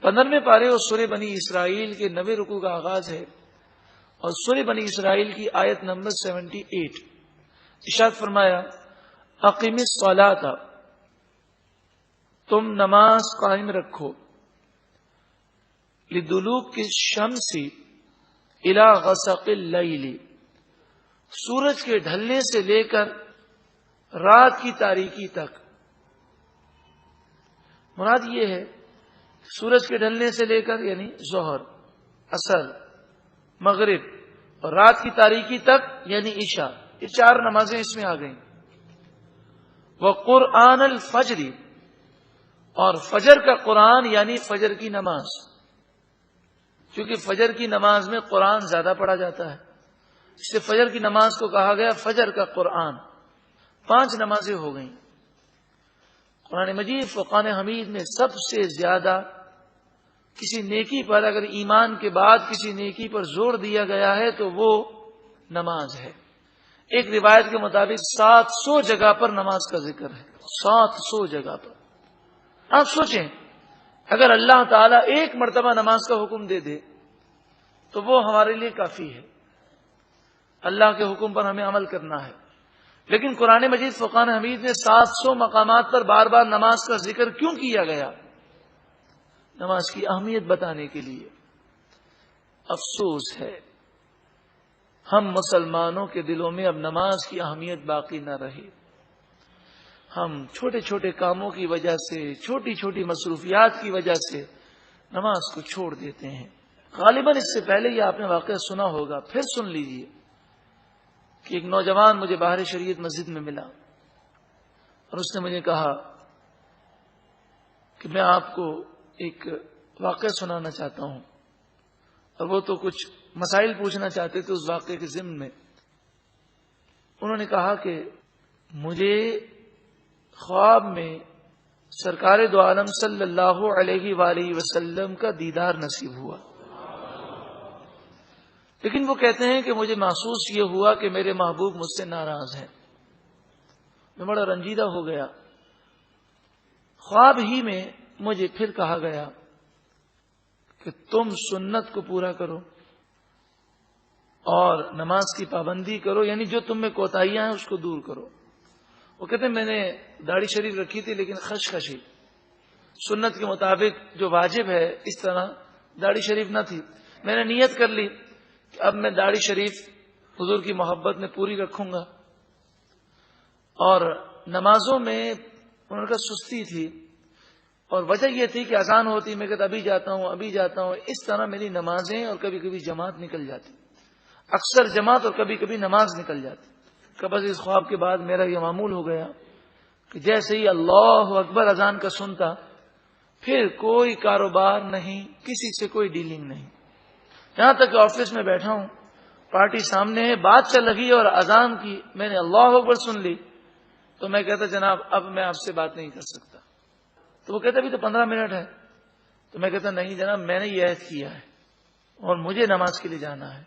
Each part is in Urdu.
15ویں پارے اور سورہ بنی اسرائیل کے 90 رکوع کا آغاز ہے اور سورہ بنی اسرائیل کی آیت نمبر 78 ارشاد فرمایا اقیم الصلاۃ، تم نماز قائم رکھو، لدلوک الشمس الی غسق اللیل، سورج کے ڈھلنے سے لے کر رات کی تاریکی تک۔ مراد یہ ہے سورج کے ڈھلنے سے لے کر یعنی ظہر، عصر، مغرب اور رات کی تاریکی تک یعنی عشاء، یہ 4 نمازیں اس میں آ گئیں۔ وقرآن الفجر، اور فجر کا قرآن یعنی فجر کی نماز، کیونکہ فجر کی نماز میں قرآن زیادہ پڑھا جاتا ہے، اس سے فجر کی نماز کو کہا گیا فجر کا قرآن۔ 5 نمازیں ہو گئیں۔ قرآن مجید فرقان حمید میں سب سے زیادہ کسی نیکی پر، اگر ایمان کے بعد کسی نیکی پر زور دیا گیا ہے تو وہ نماز ہے۔ ایک روایت کے مطابق 700 جگہ پر نماز کا ذکر ہے، 700 جگہ پر۔ آپ سوچیں اگر اللہ تعالیٰ ایک مرتبہ نماز کا حکم دے دے تو وہ ہمارے لیے کافی ہے، اللہ کے حکم پر ہمیں عمل کرنا ہے۔ لیکن قرآن مجید فرقان حمید میں 700 مقامات پر بار بار نماز کا ذکر کیوں کیا گیا؟ نماز کی اہمیت بتانے کے لیے۔ افسوس ہے ہم مسلمانوں کے دلوں میں اب نماز کی اہمیت باقی نہ رہی۔ ہم چھوٹے چھوٹے کاموں کی وجہ سے، چھوٹی چھوٹی مصروفیات کی وجہ سے نماز کو چھوڑ دیتے ہیں۔ غالباً اس سے پہلے یہ آپ نے واقعہ سنا ہوگا، پھر سن لیجئے کہ ایک نوجوان مجھے باہر شریعت مسجد میں ملا اور اس نے مجھے کہا کہ میں آپ کو ایک واقعہ سنانا چاہتا ہوں، اور وہ تو کچھ مسائل پوچھنا چاہتے تھے اس واقعے کے ضمن میں۔ انہوں نے کہا کہ مجھے خواب میں سرکار دو عالم صلی اللہ علیہ وآلہ وسلم کا دیدار نصیب ہوا، لیکن وہ کہتے ہیں کہ مجھے محسوس یہ ہوا کہ میرے محبوب مجھ سے ناراض ہیں۔ میں بڑا رنجیدہ ہو گیا۔ خواب ہی میں مجھے پھر کہا گیا کہ تم سنت کو پورا کرو اور نماز کی پابندی کرو، یعنی جو تم میں کوتاہیاں ہیں اس کو دور کرو۔ وہ کہتے ہیں میں نے داڑھی شریف رکھی تھی لیکن خشخشی، سنت کے مطابق جو واجب ہے اس طرح داڑھی شریف نہ تھی۔ میں نے نیت کر لی کہ اب میں داڑھی شریف حضور کی محبت میں پوری رکھوں گا، اور نمازوں میں ان کا سستی تھی، اور وجہ یہ تھی کہ اذان ہوتی میں کہتا ابھی جاتا ہوں، اس طرح میری نمازیں اور کبھی کبھی جماعت نکل جاتی، اکثر جماعت اور کبھی کبھی نماز نکل جاتی۔ بس اس خواب کے بعد میرا یہ معمول ہو گیا کہ جیسے ہی اللہ اکبر اذان کا سنتا پھر کوئی کاروبار نہیں، کسی سے کوئی ڈیلنگ نہیں، یہاں تک کہ آفس میں بیٹھا ہوں، پارٹی سامنے ہے، بات چل رہی ہے اور اذان کی میں نے اللہ اکبر سن لی تو میں کہتا جناب اب میں آپ سے بات نہیں کر سکتا۔ تو وہ کہتا ابھی تو 15 منٹ ہے، تو میں کہتا نہیں جناب میں نے یہ عہد کیا ہے اور مجھے نماز کے لیے جانا ہے،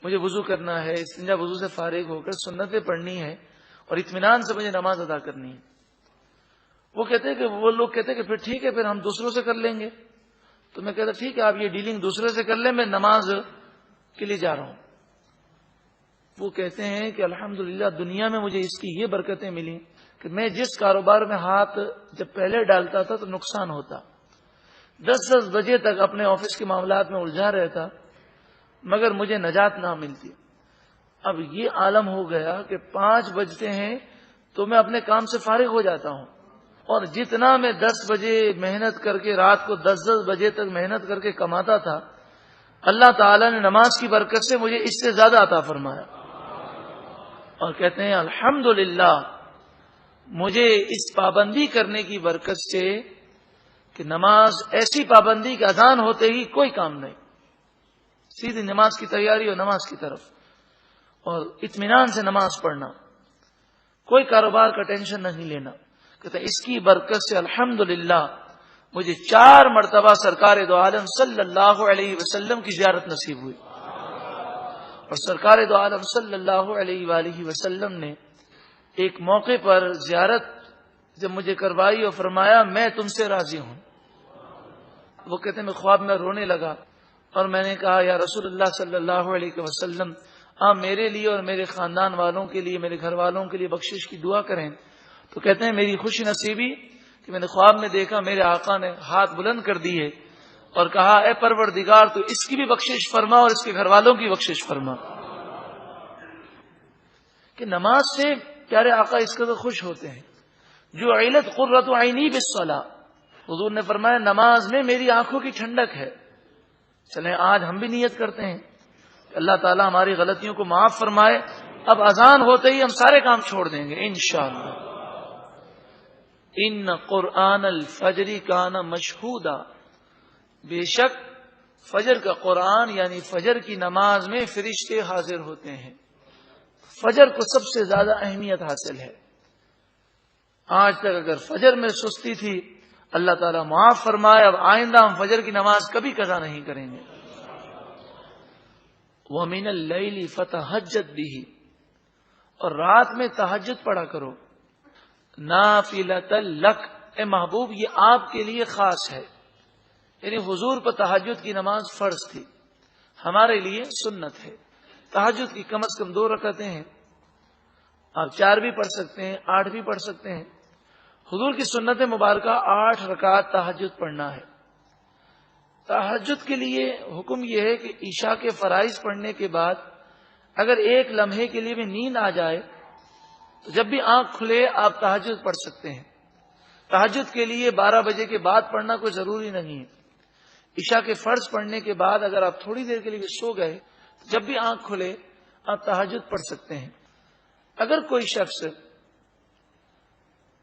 مجھے وضو کرنا ہے، استنجا وضو سے فارغ ہو کر سنتیں پڑھنی ہے اور اطمینان سے مجھے نماز ادا کرنی ہے۔ وہ لوگ کہتے کہ پھر ٹھیک ہے، پھر ہم دوسروں سے کر لیں گے۔ تو میں کہتا ٹھیک ہے آپ یہ ڈیلنگ دوسرے سے کر لیں، میں نماز کے لیے جا رہا ہوں۔ وہ کہتے ہیں کہ الحمدللہ دنیا میں مجھے اس کی یہ برکتیں ملی کہ میں جس کاروبار میں ہاتھ جب پہلے ڈالتا تھا تو نقصان ہوتا، 10 بجے تک اپنے آفس کے معاملات میں الجھا رہتا مگر مجھے نجات نہ ملتی۔ اب یہ عالم ہو گیا کہ 5 بجتے ہیں تو میں اپنے کام سے فارغ ہو جاتا ہوں، اور جتنا میں 10 بجے محنت کر کے رات کو 10 بجے تک محنت کر کے کماتا تھا، اللہ تعالیٰ نے نماز کی برکت سے مجھے اس سے زیادہ عطا فرمایا۔ اور کہتے ہیں الحمدللہ مجھے اس پابندی کرنے کی برکت سے کہ نماز ایسی پابندی کہ اذان ہوتے ہی کوئی کام نہیں، سیدھی نماز کی تیاری اور نماز کی طرف، اور اطمینان سے نماز پڑھنا، کوئی کاروبار کا ٹینشن نہیں لینا۔ کہتے اس کی برکت سے الحمدللہ مجھے 4 مرتبہ سرکار دو عالم صلی اللہ علیہ وسلم کی زیارت نصیب ہوئی، اور سرکار دو عالم صلی اللہ علیہ وآلہ وسلم نے ایک موقع پر زیارت جب مجھے کروائی اور فرمایا میں تم سے راضی ہوں۔ وہ کہتے ہیں میں خواب میں رونے لگا اور میں نے کہا یا رسول اللہ صلی اللہ علیہ وسلم آپ میرے لیے اور میرے خاندان والوں کے لیے، میرے گھر والوں کے لیے بخشش کی دعا کریں. تو کہتے ہیں میری خوش نصیبی کہ میں نے خواب میں دیکھا میرے آقا نے ہاتھ بلند کر دیے اور کہا اے پروردگار تو اس کی بھی بخشش فرما اور اس کے گھر والوں کی بخشش فرما. کہ نماز سے پیارے آقا اس قدر خوش ہوتے ہیں. جو علت قرۃ عینی بالصلاۃ، حضور نے فرمایا نماز میں میری آنکھوں کی ٹھنڈک ہے. چلیں آج ہم بھی نیت کرتے ہیں کہ اللہ تعالیٰ ہماری غلطیوں کو معاف فرمائے. اب اذان ہوتے ہی ہم سارے کام چھوڑ دیں گے انشاءاللہ. ان قرآن الفجر کان مشہودا، بے شک فجر کا قرآن یعنی فجر کی نماز میں فرشتے حاضر ہوتے ہیں. فجر کو سب سے زیادہ اہمیت حاصل ہے. آج تک اگر فجر میں سستی تھی اللہ تعالیٰ معاف فرمائے، اب آئندہ ہم فجر کی نماز کبھی قضا نہیں کریں گے. وَمِنَ اللَّيْلِ فَتَهَجَّدْ بِهِ، اور رات میں تہجد پڑھا کرو. نافلۃ لک، اے محبوب یہ آپ کے لیے خاص ہے. یعنی حضور پر تہجد کی نماز فرض تھی، ہمارے لیے سنت ہے. تہجد کی کم از کم 2 رکعتیں ہیں. آپ 4 بھی پڑھ سکتے ہیں، 8 بھی پڑھ سکتے ہیں. حضور کی سنت مبارکہ 8 رکعت تہجد پڑھنا ہے. تہجد کے لیے حکم یہ ہے کہ عشاء کے فرائض پڑھنے کے بعد اگر ایک لمحے کے لیے بھی نیند آ جائے تو جب بھی آنکھ کھلے آپ تہجد پڑھ سکتے ہیں. تہجد کے لیے 12 بجے کے بعد پڑھنا کوئی ضروری نہیں ہے. عشاء کے فرض پڑھنے کے بعد اگر آپ تھوڑی دیر کے لیے بھی سو گئے جب بھی آنکھ کھلے آپ تہجد پڑھ سکتے ہیں. اگر کوئی شخص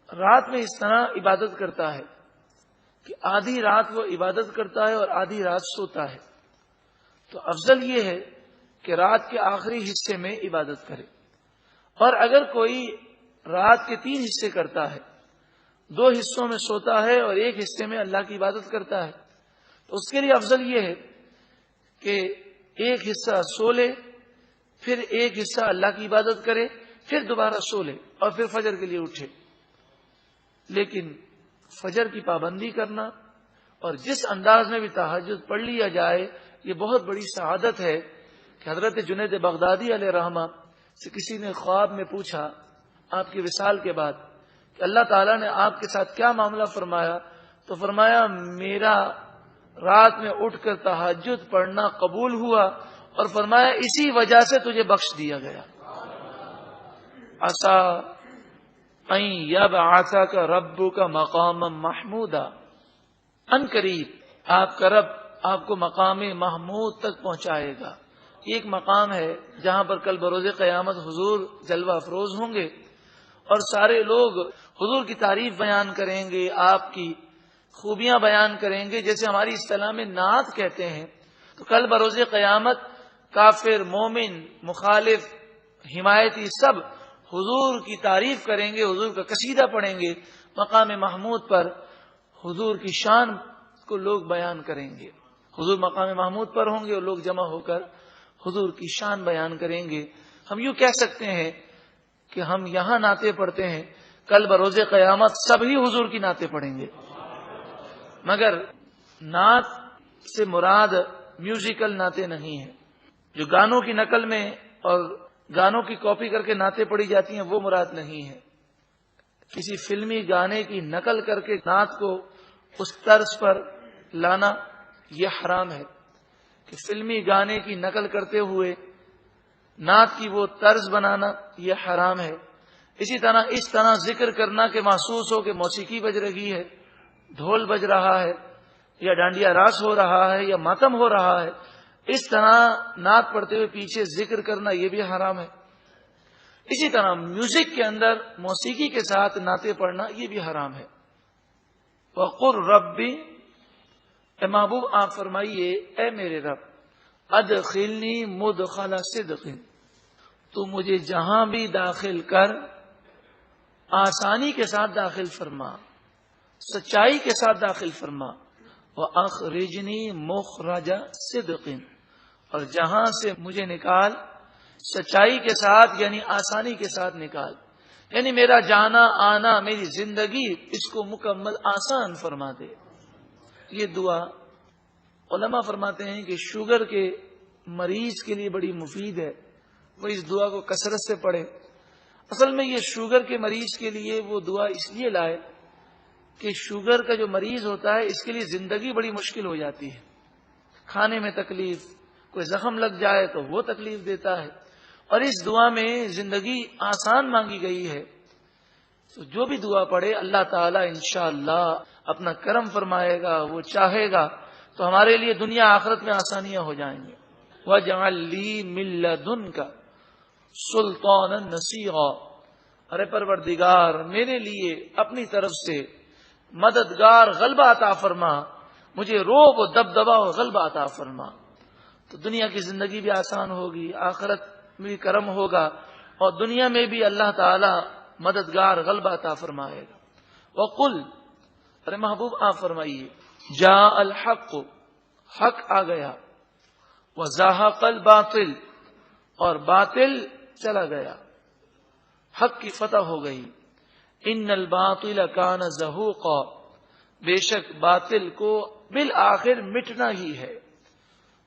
رات میں اس طرح عبادت کرتا ہے کہ آدھی رات وہ عبادت کرتا ہے اور آدھی رات سوتا ہے تو افضل یہ ہے کہ رات کے آخری حصے میں عبادت کرے. اور اگر کوئی رات کے 3 حصے کرتا ہے، 2 حصوں میں سوتا ہے اور 1 حصے میں اللہ کی عبادت کرتا ہے تو اس کے لیے افضل یہ ہے کہ 1 حصہ سو لے، پھر 1 حصہ اللہ کی عبادت کرے، پھر دوبارہ سو لے اور پھر فجر کے لیے اٹھے. لیکن فجر کی پابندی کرنا اور جس انداز میں بھی تہجد پڑھ لیا جائے یہ بہت بڑی سعادت ہے. کہ حضرت جنید بغدادی علیہ رحمہ سے کسی نے خواب میں پوچھا آپ کے وصال کے بعد کہ اللہ تعالیٰ نے آپ کے ساتھ کیا معاملہ فرمایا؟ تو فرمایا میرا رات میں اٹھ کر تہجد پڑھنا قبول ہوا اور فرمایا اسی وجہ سے تجھے بخش دیا گیا. عسا ان یبعثک ربک مقاما محمودا، ان قریب آپ کا رب آپ کو مقام محمود تک پہنچائے گا. یہ ایک مقام ہے جہاں پر کل بروز قیامت حضور جلوہ افروز ہوں گے اور سارے لوگ حضور کی تعریف بیان کریں گے، آپ کی خوبیاں بیان کریں گے. جیسے ہماری اصطلاح میں نعت کہتے ہیں تو کل بروز قیامت کافر، مومن، مخالف، حمایتی سب حضور کی تعریف کریں گے، حضور کا قصیدہ پڑھیں گے. مقام محمود پر حضور کی شان کو لوگ بیان کریں گے. حضور مقام محمود پر ہوں گے اور لوگ جمع ہو کر حضور کی شان بیان کریں گے. ہم یوں کہہ سکتے ہیں کہ ہم یہاں نعتیں پڑھتے ہیں، کل بروز قیامت سبھی حضور کی نعتیں پڑھیں گے. مگر نعت سے مراد میوزیکل نعتیں نہیں ہیں. جو گانوں کی نقل میں اور گانوں کی کاپی کر کے نعتیں پڑھی جاتی ہیں وہ مراد نہیں ہے. کسی فلمی گانے کی نقل کر کے نعت کو اس طرز پر لانا یہ حرام ہے. کہ فلمی گانے کی نقل کرتے ہوئے نعت کی وہ طرز بنانا یہ حرام ہے. اسی طرح اس طرح ذکر کرنا کہ محسوس ہو کہ موسیقی بج رہی ہے، ڈھول بج رہا ہے یا ڈانڈیا راس ہو رہا ہے یا ماتم ہو رہا ہے، اس طرح نعت پڑھتے ہوئے پیچھے ذکر کرنا یہ بھی حرام ہے. اسی طرح میوزک کے اندر موسیقی کے ساتھ نعتیں پڑھنا یہ بھی حرام ہے. وَقُلْ رَبِّ، اے محبوب آپ فرمائیے اے میرے رب، ادخلنی مدخل صدق، تو مجھے جہاں بھی داخل کر آسانی کے ساتھ داخل فرما، سچائی کے ساتھ داخل فرما. وَأَخْرِجْنِي مُخْرَجَ صِدْقٍ، اور جہاں سے مجھے نکال سچائی کے ساتھ یعنی آسانی کے ساتھ نکال. یعنی میرا جانا آنا، میری زندگی اس کو مکمل آسان فرما دے. یہ دعا علماء فرماتے ہیں کہ شوگر کے مریض کے لیے بڑی مفید ہے وہ اس دعا کو کثرت سے پڑھے. اصل میں یہ شوگر کے مریض کے لیے وہ دعا اس لیے لائے کہ شوگر کا جو مریض ہوتا ہے اس کے لیے زندگی بڑی مشکل ہو جاتی ہے. کھانے میں تکلیف، کوئی زخم لگ جائے تو وہ تکلیف دیتا ہے، اور اس دعا میں زندگی آسان مانگی گئی ہے. تو جو بھی دعا پڑھے اللہ تعالیٰ انشاءاللہ اپنا کرم فرمائے گا. وہ چاہے گا تو ہمارے لیے دنیا آخرت میں آسانیاں ہو جائیں گی. وَاجْعَلْ لِي مِن لَّدُنْكَ سُلْطَانًا نَصِيرًا، ارے پروردگار میرے لیے اپنی طرف سے مددگار غلبہ عطا فرما، مجھے روب و دبدبا و غلبہ عطا فرما. تو دنیا کی زندگی بھی آسان ہوگی، آخرت میں بھی کرم ہوگا، اور دنیا میں بھی اللہ تعالی مددگار غلبہ عطا فرمائے گا. وقل، ارے محبوب آپ فرمائیے، جاء الحق، حق آ گیا، وزاحق الباطل، اور باطل چلا گیا، حق کی فتح ہو گئی. ان الباطل کان زہوقا، بے شک باطل کو بالآخر مٹنا ہی ہے.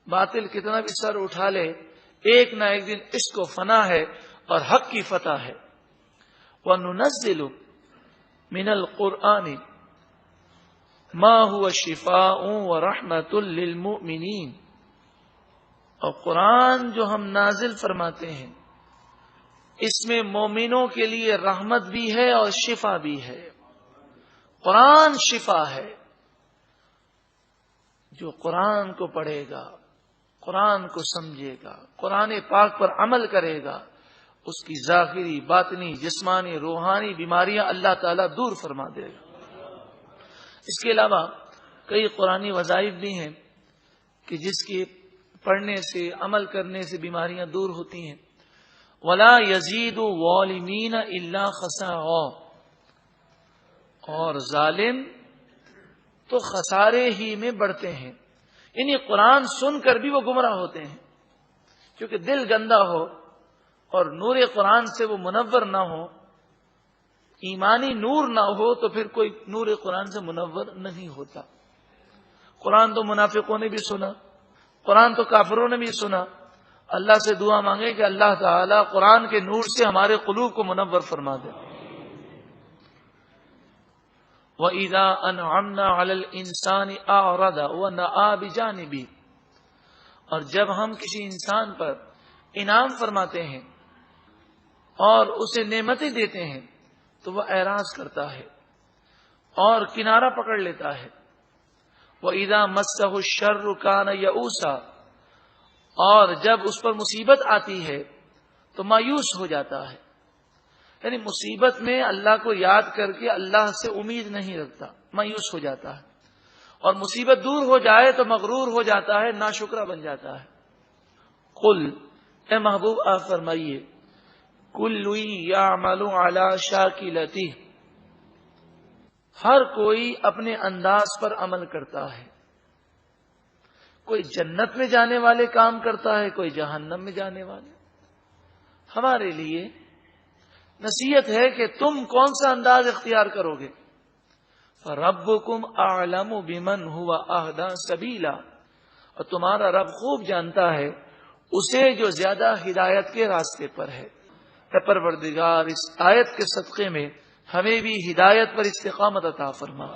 باطل کتنا بھی سر اٹھا لے ایک نہ ایک دن اس کو فنا ہے اور حق کی فتح ہے. وَنُنَزِّلُ مِنَ الْقُرْآنِ مَا هُوَ شِفَاءٌ وَرَحْمَةٌ لِّلْمُؤْمِنِينَ، اور قرآن جو ہم نازل فرماتے ہیں اس میں مومنوں کے لیے رحمت بھی ہے اور شفا بھی ہے. قرآن شفا ہے. جو قرآن کو پڑھے گا، قرآن کو سمجھے گا، قرآن پاک پر عمل کرے گا، اس کی ظاہری، باطنی، جسمانی، روحانی بیماریاں اللہ تعالیٰ دور فرما دے گا. اس کے علاوہ کئی قرآنی وظائف بھی ہیں کہ جس کے پڑھنے سے، عمل کرنے سے بیماریاں دور ہوتی ہیں. وَلَا يَزِيدُ الظَّالِمِينَ إِلَّا خَسَارًا، اور ظالم تو خسارے ہی میں بڑھتے ہیں. یعنی قرآن سن کر بھی وہ گمراہ ہوتے ہیں، کیونکہ دل گندا ہو اور نور قرآن سے وہ منور نہ ہو، ایمانی نور نہ ہو، تو پھر کوئی نور قرآن سے منور نہیں ہوتا. قرآن تو منافقوں نے بھی سنا، قرآن تو کافروں نے بھی سنا. اللہ سے دعا مانگے کہ اللہ تعالیٰ قرآن کے نور سے ہمارے قلوب کو منور فرما دے. وَإِذَا أَنْعَمْنَا عَلَى الْإِنسَانِ أَعْرَضَ وَنَأَىٰ بِجَانِبِهِ، اور جب ہم کسی انسان پر انعام فرماتے ہیں اور اسے نعمتیں دیتے ہیں تو وہ اعراض کرتا ہے اور کنارہ پکڑ لیتا ہے. وَإِذَا مَسَّهُ الشَّرُّ كَانَ يَئُوسًا، اور جب اس پر مصیبت آتی ہے تو مایوس ہو جاتا ہے. یعنی مصیبت میں اللہ کو یاد کر کے اللہ سے امید نہیں رکھتا، مایوس ہو جاتا ہے، اور مصیبت دور ہو جائے تو مغرور ہو جاتا ہے، ناشکرا بن جاتا ہے. قل، اے محبوب آپ فرمائیے، کل یعمل علی شاکلتہ، ہر کوئی اپنے انداز پر عمل کرتا ہے. کوئی جنت میں جانے والے کام کرتا ہے، کوئی جہنم میں جانے والے. ہمارے لیے نصیحت ہے کہ تم کون سا انداز اختیار کرو گے. فَرَبُّكُمْ أَعْلَمُ بِمَنْ هُوَ أَهْدَىٰ سَبِيلًا، اور تمہارا رب خوب جانتا ہے اسے جو زیادہ ہدایت کے راستے پر ہے. اے پروردگار، اس آیت کے صدقے میں ہمیں بھی ہدایت پر استقامت عطا فرما.